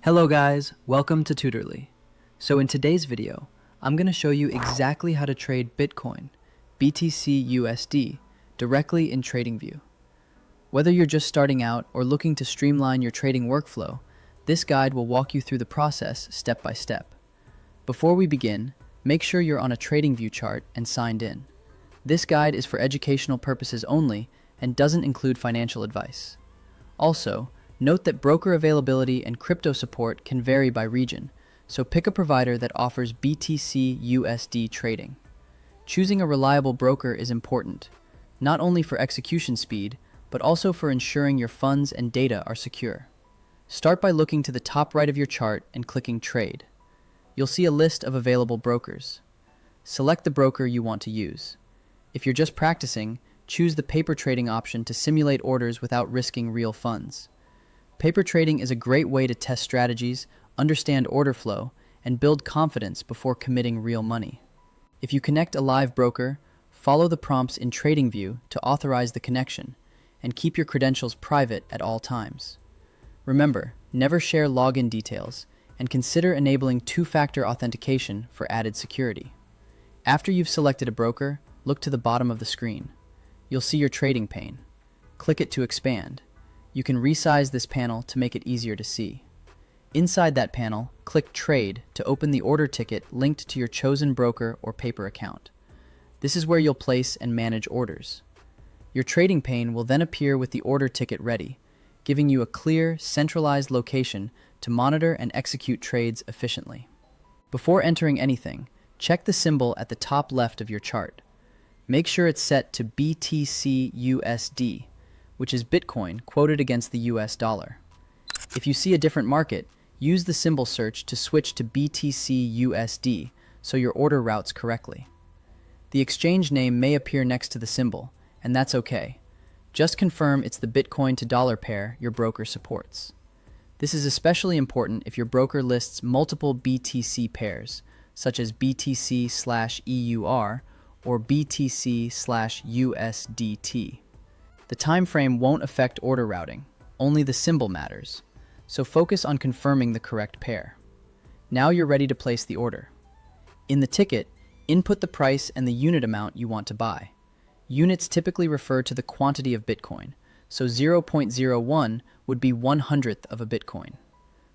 Hello guys, welcome to Tutorly. So in today's video, I'm going to show you exactly how to trade Bitcoin, BTCUSD, directly in TradingView. Whether you're just starting out or looking to streamline your trading workflow, this guide will walk you through the process step by step. Before we begin, make sure you're on a TradingView chart and signed in. This guide is for educational purposes only and doesn't include financial advice. Also, note that broker availability and crypto support can vary by region, so pick a provider that offers BTCUSD trading. Choosing a reliable broker is important, not only for execution speed, but also for ensuring your funds and data are secure. Start by looking to the top right of your chart and clicking Trade. You'll see a list of available brokers. Select the broker you want to use. If you're just practicing, choose the paper trading option to simulate orders without risking real funds. Paper trading is a great way to test strategies, understand order flow, and build confidence before committing real money. If you connect a live broker, follow the prompts in TradingView to authorize the connection, and keep your credentials private at all times. Remember, never share login details, and consider enabling two-factor authentication for added security. After you've selected a broker, look to the bottom of the screen. You'll see your trading pane. Click it to expand. You can resize this panel to make it easier to see. Inside that panel, click Trade to open the order ticket linked to your chosen broker or paper account. This is where you'll place and manage orders. Your trading pane will then appear with the order ticket ready, giving you a clear, centralized location to monitor and execute trades efficiently. Before entering anything, check the symbol at the top left of your chart. Make sure it's set to BTCUSD, which is Bitcoin quoted against the US dollar. If you see a different market, use the symbol search to switch to BTCUSD so your order routes correctly. The exchange name may appear next to the symbol, and that's okay. Just confirm it's the Bitcoin to dollar pair your broker supports. This is especially important if your broker lists multiple BTC pairs, such as BTC/EUR or BTC/USDT. The time frame won't affect order routing, only the symbol matters, so focus on confirming the correct pair. Now you're ready to place the order. In the ticket, input the price and the unit amount you want to buy. Units typically refer to the quantity of Bitcoin, so 0.01 would be 1/100th of a Bitcoin.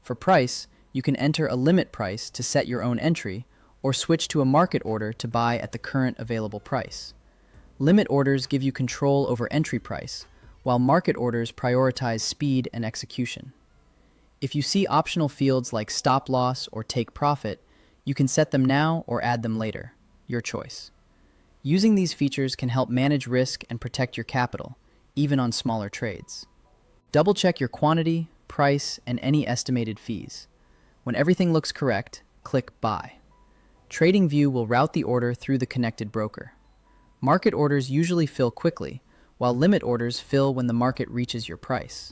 For price, you can enter a limit price to set your own entry, or switch to a market order to buy at the current available price. Limit orders give you control over entry price, while market orders prioritize speed and execution. If you see optional fields like stop loss or take profit, you can set them now or add them later, your choice. Using these features can help manage risk and protect your capital, even on smaller trades. Double-check your quantity, price, and any estimated fees. When everything looks correct, click Buy. TradingView will route the order through the connected broker. Market orders usually fill quickly, while limit orders fill when the market reaches your price.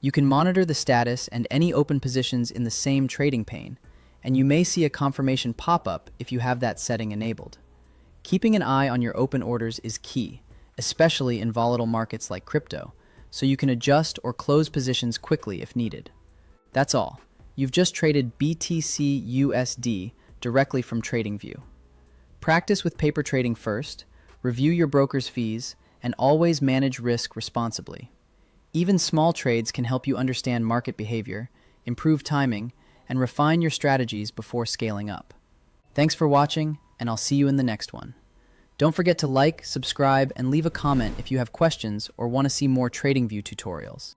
You can monitor the status and any open positions in the same trading pane, and you may see a confirmation pop up if you have that setting enabled. Keeping an eye on your open orders is key, especially in volatile markets like crypto, so you can adjust or close positions quickly if needed. That's all. You've just traded BTCUSD directly from TradingView. Practice with paper trading first, review your broker's fees, and always manage risk responsibly. Even small trades can help you understand market behavior, improve timing, and refine your strategies before scaling up. Thanks for watching, and I'll see you in the next one. Don't forget to like, subscribe, and leave a comment if you have questions or want to see more TradingView tutorials.